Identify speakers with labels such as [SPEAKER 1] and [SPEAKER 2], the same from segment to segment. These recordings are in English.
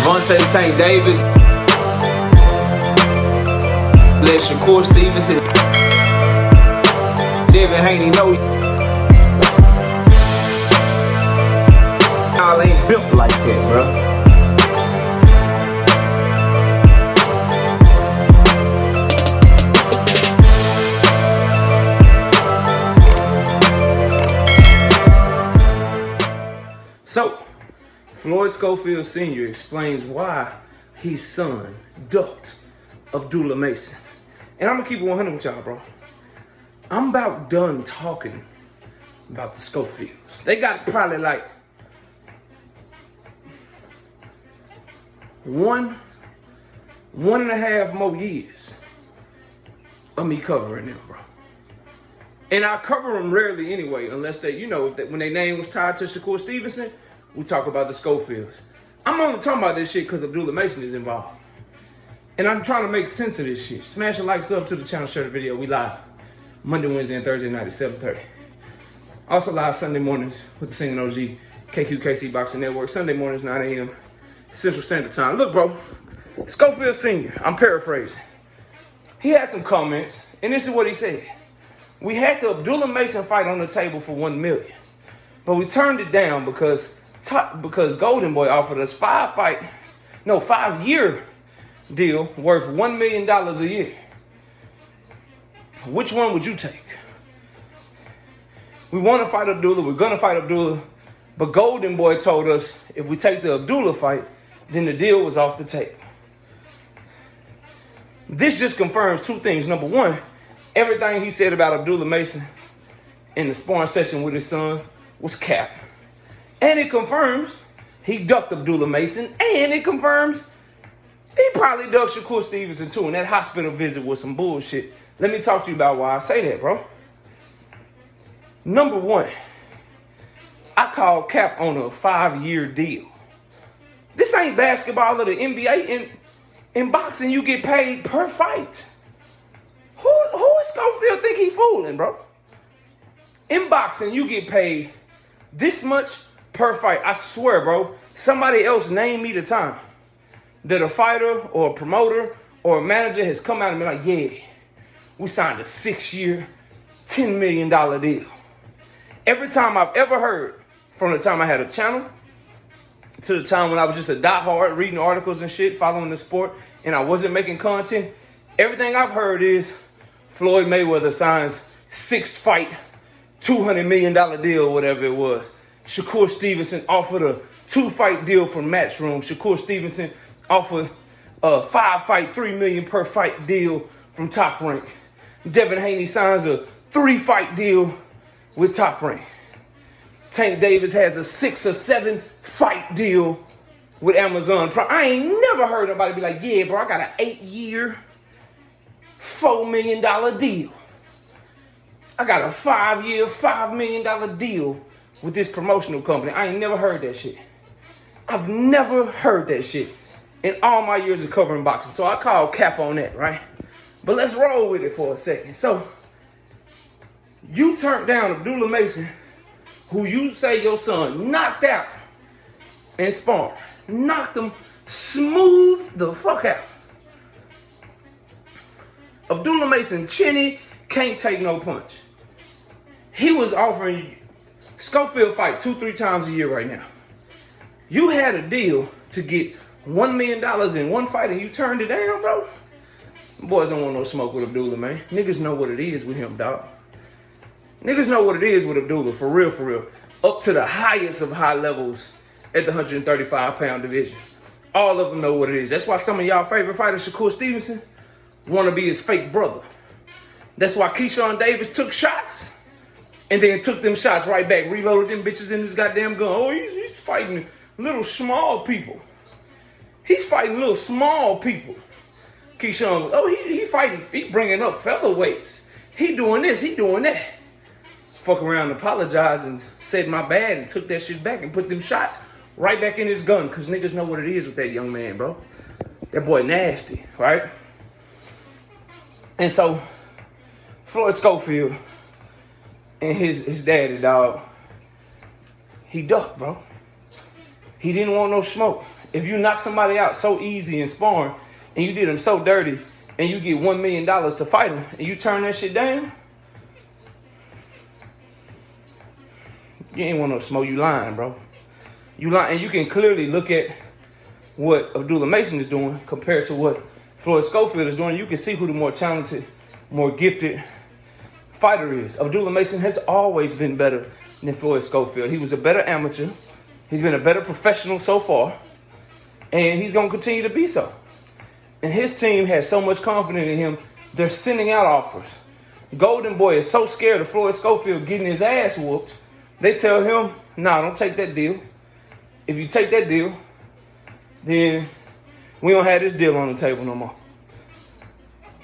[SPEAKER 1] Devontae Tank Davis. Let Shakur Stevenson. Devin Haney know y'all ain't built like that, bro. So, Floyd Schofield Sr. explains why his son ducked Abdullah Mason. And I'm gonna keep it 100 with y'all, bro. I'm about done talking about the Scofields. They got probably like one and a half more years of me covering them, bro. And I cover them rarely anyway, unless they, you know, when their name was tied to Shakur Stevenson, we talk about the Schofields. I'm only talking about this shit because Abdullah Mason is involved. And I'm trying to make sense of this shit. Smash a like, sub to the channel, share the video. We live Monday, Wednesday, and Thursday night at 7:30. Also live Sunday mornings with the Singing OG, KQKC Boxing Network. Sunday mornings, 9 a.m. Central Standard Time. Look, bro, Schofield Sr., I'm paraphrasing. He had some comments, and this is what he said. We had the Abdullah Mason fight on the table for $1 million, but we turned it down because Golden Boy offered us 5-year deal worth $1 million a year. Which one would you take? We want to fight Abdullah. We're gonna fight Abdullah, but Golden Boy told us if we take the Abdullah fight, then the deal was off the table. This just confirms two things. Number one, everything he said about Abdullah Mason in the sparring session with his son was cap. And it confirms he ducked Abdullah Mason. And it confirms he probably ducked Shakur Stevenson too. And that hospital visit was some bullshit. Let me talk to you about why I say that, bro. Number one, I call cap on a 5-year deal. This ain't basketball or the NBA. In boxing, you get paid per fight. Who is Schofield think he fooling, bro? In boxing, you get paid this much per fight. I swear, bro, somebody else name me the time that a fighter or a promoter or a manager has come out and been like, yeah, we signed a 6-year, $10 million deal. Every time I've ever heard, from the time I had a channel to the time when I was just a diehard reading articles and shit, following the sport, and I wasn't making content, everything I've heard is Floyd Mayweather signs 6-fight, $200 million deal, whatever it was. Shakur Stevenson offered a 2-fight deal from Matchroom. Shakur Stevenson offered a 5-fight, $3 million per fight deal from Top Rank. Devin Haney signs a 3-fight deal with Top Rank. Tank Davis has a 6 or 7-fight deal with Amazon Prime. I ain't never heard nobody be like, yeah, bro, I got an 8-year, $4 million deal. I got a 5-year, $5 million deal with this promotional company. I ain't never heard that shit. I've never heard that shit in all my years of covering boxing. So I call cap on that, right? But let's roll with it for a second. So you turned down Abdullah Mason, who you say your son knocked out in sparring. Knocked him smooth the fuck out. Abdullah Mason, chinny, can't take no punch. He was offering you, Schofield fight 2-3 times a year right now. You had a deal to get $1 million in one fight and you turned it down, bro? Boys don't want no smoke with Abdullah, man. Niggas know what it is with him, dog. Niggas know what it is with Abdullah, for real, for real. Up to the highest of high levels at the 135-pound division. All of them know what it is. That's why some of y'all favorite fighters, Shakur Stevenson, want to be his fake brother. That's why Keyshawn Davis took shots and then took them shots right back, reloaded them bitches in his goddamn gun. Oh, he's fighting little small people. He's fighting little small people. Keyshawn, oh, he fighting, he bringing up featherweights. He doing this, he doing that. Fuck around, apologized and said my bad and took that shit back and put them shots right back in his gun, because niggas know what it is with that young man, bro. That boy nasty, right? And so, Floyd Schofield and his daddy, dog, he ducked, bro. He didn't want no smoke. If you knock somebody out so easy in sparring and you did him so dirty and you get $1 million to fight him and you turn that shit down, you ain't want no smoke. You lying, bro. You lying. And you can clearly look at what Abdullah Mason is doing compared to what Floyd Schofield is doing. You can see who the more talented, more gifted fighter is. Abdullah Mason has always been better than Floyd Schofield. He was a better amateur. He's been a better professional so far, and he's going to continue to be so. And his team has so much confidence in him, they're sending out offers. Golden Boy is so scared of Floyd Schofield getting his ass whooped, they tell him, nah, don't take that deal. If you take that deal, then we don't have this deal on the table no more.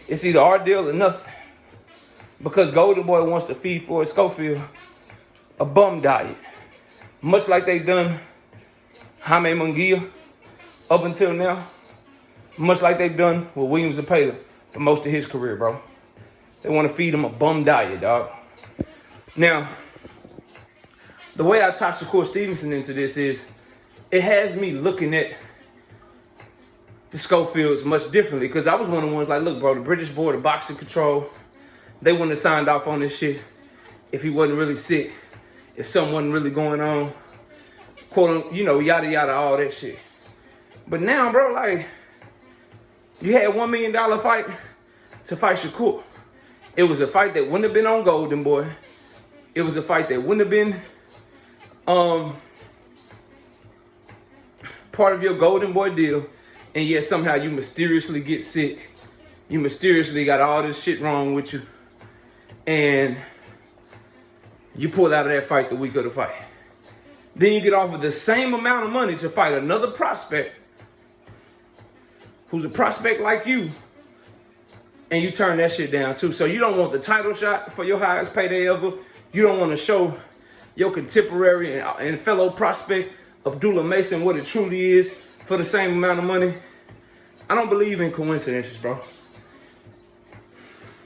[SPEAKER 1] It's either our deal or nothing. Because Golden Boy wants to feed Floyd Schofield a bum diet. Much like they've done Jaime Munguia up until now. Much like they've done with William Zepeda for most of his career, bro. They want to feed him a bum diet, dog. Now, the way I tie Shakur Stevenson into this is, it has me looking at the Schofields much differently. Because I was one of the ones like, look, bro, the British Board of Boxing Control, they wouldn't have signed off on this shit if he wasn't really sick. If something wasn't really going on, quote, yada, yada, all that shit. But now, bro, like, you had a $1 million fight to fight Shakur. It was a fight that wouldn't have been on Golden Boy. It was a fight that wouldn't have been part of your Golden Boy deal. And yet somehow you mysteriously get sick. You mysteriously got all this shit wrong with you. And you pull out of that fight the week of the fight. Then you get offered the same amount of money to fight another prospect who's a prospect like you, and you turn that shit down too. So you don't want the title shot for your highest payday ever. You don't want to show your contemporary and fellow prospect Abdullah Mason what it truly is for the same amount of money. I don't believe in coincidences, bro.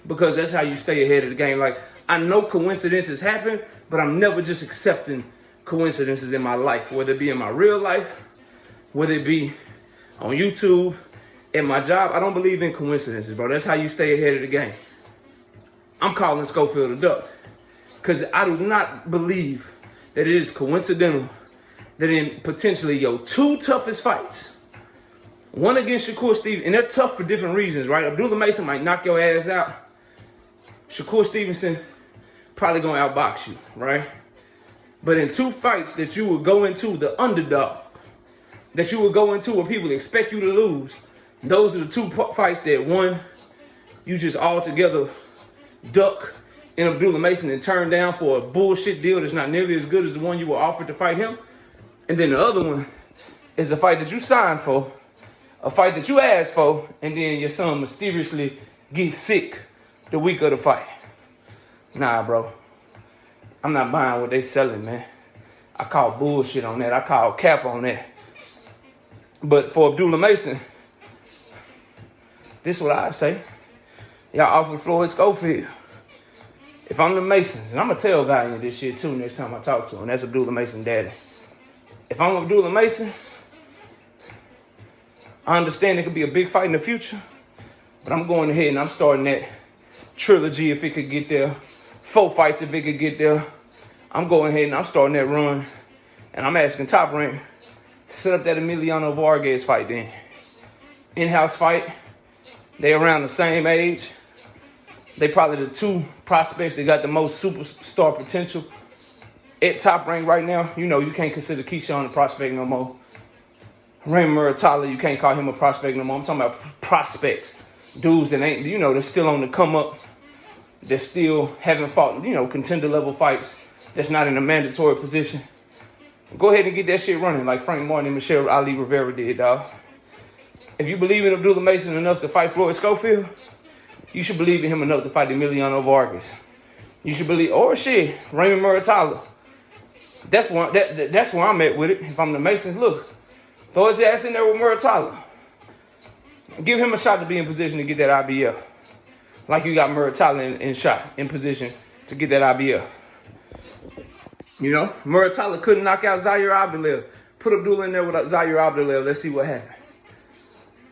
[SPEAKER 1] Because that's how you stay ahead of the game. Like, I know coincidences happen, but I'm never just accepting coincidences in my life, whether it be in my real life, whether it be on YouTube, at my job. I don't believe in coincidences, bro. That's how you stay ahead of the game. I'm calling Scoffield a duck because I do not believe that it is coincidental that in potentially your two toughest fights, one against Shakur Stevenson, and they're tough for different reasons, right? Abdullah Mason might knock your ass out. Shakur Stevenson probably gonna outbox you, right? But in two fights that you would go into, the underdog, that you would go into where people expect you to lose, those are the two fights that, one, you just altogether duck in Abdullah Mason and turn down for a bullshit deal that's not nearly as good as the one you were offered to fight him. And then the other one is a fight that you signed for, a fight that you asked for, and then your son mysteriously gets sick the week of the fight. Nah, bro. I'm not buying what they selling, man. I call bullshit on that. I call cap on that. But for Abdullah Mason, this is what I say. Y'all offer Floyd Schofield. If I'm the Masons, and I'm going to tell Valiant this shit too next time I talk to him. That's Abdullah Mason's daddy. If I'm Abdullah Mason, I understand it could be a big fight in the future, but I'm going ahead and I'm starting that trilogy if it could get there. 4 fights if it could get there. I'm going ahead and I'm starting that run. And I'm asking Top Rank, set up that Emiliano Vargas fight then. In-house fight. They around the same age. They probably the 2 prospects that got the most superstar potential at Top Rank right now. You know, you can't consider Keyshawn a prospect no more. Raymond Muratalla, you can't call him a prospect no more. I'm talking about prospects. Dudes that ain't, you know, they're still on the come up. They're still haven't fought, you know, contender level fights. That's not in a mandatory position. Go ahead and get that shit running like Frank Martin and Michelle Ali Rivera did, dog. If you believe in Abdullah Mason enough to fight Floyd Schofield, you should believe in him enough to fight Emiliano Vargas. You should believe, or shit, Raymond Muratalla. That's where I'm at with it. If I'm the Masons, look, throw his ass in there with Muratalla. Give him a shot to be in position to get that IBF. Like you got Muratalla in position to get that IBF. You know, Muratalla couldn't knock out Zaire Abdullah Put Abdullah in there with Zaire Abdullah. Let's see what happens.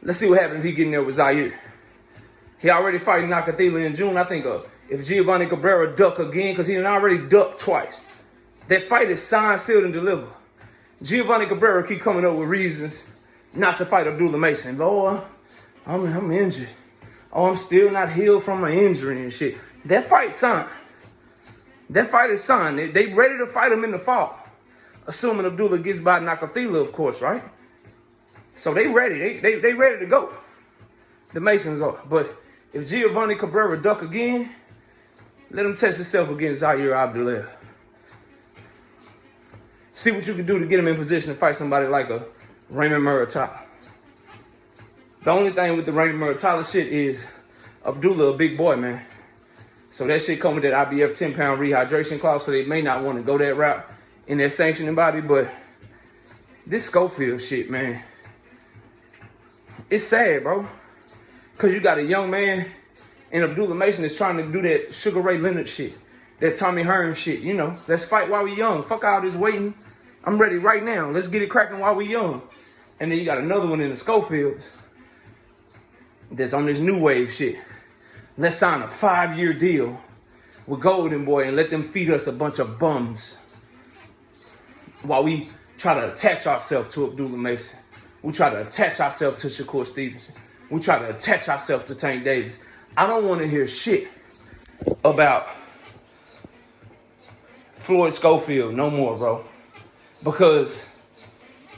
[SPEAKER 1] Let's see what happens if he get in there with Zaire. He already fighting Nakatila in June. I think if Giovanni Cabrera duck again, because he done already ducked twice. That fight is signed, sealed, and delivered. Giovanni Cabrera keep coming up with reasons not to fight Abdullah Mason. Lord, I'm injured. Oh, I'm still not healed from my injury and shit. That fight signed. That fight is signed. They ready to fight him in the fall. Assuming Abdullah gets by Nakatila, of course, right? So they ready. They ready to go. The Masons are. But if Giovanni Cabrera duck again, let him test himself against Zaire Abdullah. See what you can do to get him in position to fight somebody like a Raymond Muratalla. The only thing with the Raymond Muratalla shit is Abdullah a big boy, man. So that shit come with that IBF 10-pound rehydration clause, so they may not want to go that route in their sanctioning body. But this Scoffield shit, man, it's sad, bro. Because you got a young man, and Abdullah Mason is trying to do that Sugar Ray Leonard shit, that Tommy Hearns shit, you know. Let's fight while we young. Fuck all this waiting. I'm ready right now. Let's get it cracking while we young. And then you got another one in the Schofields that's on this new wave shit. Let's sign a 5-year deal with Golden Boy and let them feed us a bunch of bums while we try to attach ourselves to Abdullah Mason. We try to attach ourselves to Shakur Stevenson. We try to attach ourselves to Tank Davis. I don't want to hear shit about Floyd Schofield no more, bro. Because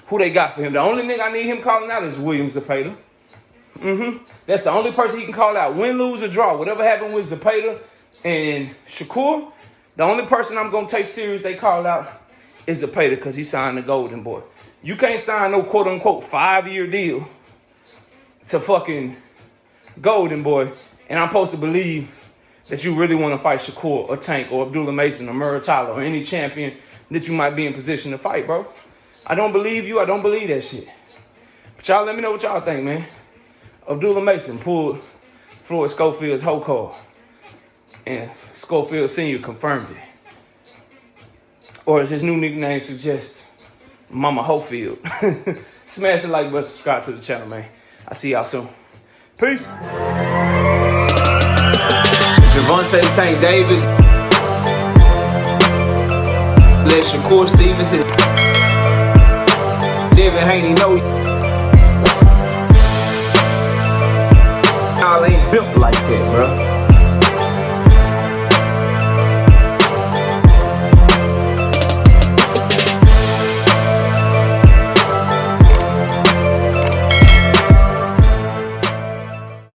[SPEAKER 1] who they got for him? The only nigga I need him calling out is William Zepeda. That's the only person he can call out. Win, lose, or draw. Whatever happened with Zepeda and Shakur, the only person I'm going to take serious they call out is Zepeda because he signed the Golden Boy. You can't sign no quote-unquote 5-year deal to fucking Golden Boy, and I'm supposed to believe that you really want to fight Shakur or Tank or Abdullah Mason or Muratalla or any champion that you might be in position to fight, bro. I don't believe you. I don't believe that shit. But y'all let me know what y'all think, man. Abdullah Mason pulled Floyd Schofield's whole card, and Schofield Sr. confirmed it. Or as his new nickname suggests, Mama Hofield. Smash the like button, subscribe to the channel, man. I'll see y'all soon. Peace. Javante Tank Davis. Let Shakur Stevenson. Devin Haney know y'all ain't built like that, bro.